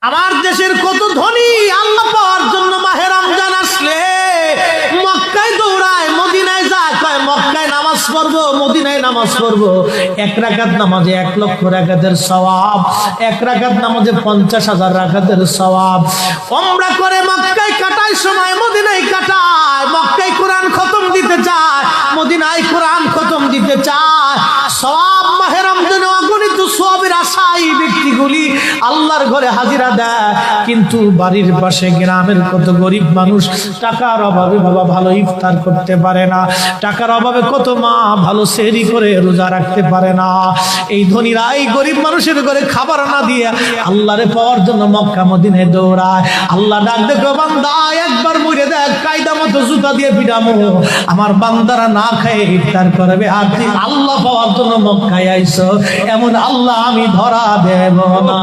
আমার দেশের কত ধনী আল্লাহ পাওয়ার জন্য মাহে রমজান আসলে মক্কায় দৌড়ায়, মদিনায় যায়, কয় মক্কায় নামাজ পড়বো, মদিনায় নামাজ পড়বো। এক রাকাত নামাজে 1 লক্ষ রাকাতের সওয়াব, এক রাকাত নামাজে 50,000 রাকাতের সওয়াব। উমরা করে মক্কায় কাটায় সময় মদিনায় কাটায়, মক্কায় কোরআন খতম দিতে চায়, মদিনায় কোরআন খতম দিতে চায়। সওয়াব মাহে রমজানে অগণিত সওয়াবের আশায় ব্যক্তিগুলি আল্লাহর ঘরে হাজিরা দেয়, কিন্তু বাড়ির পাশে গ্রামের কত গরিব মানুষ টাকার অভাবে বাবা ভালো ইফতার করতে পারে না, টাকার অভাবে কত মা ভালো সেহরি করে রোজা রাখতে পারে না। এই ধনীরা এই গরিব মানুষের ঘরে খাবার না দিয়ে আল্লাহরে পাওয়ার জন্য মক্কা মদিনায় দৌড়ায়। আল্লাহ ডাক দেখো, বান্দা একবার মরে দেখ, কায়দা মতো জুতা দিয়ে পিটামো, আমার বান্দারা না খেয়ে ইফতার করবে, আর তুই আল্লাহ পাওয়ার জন্য মক্কায় আইছো, এমন আল্লাহ আমি ধরা দেব না।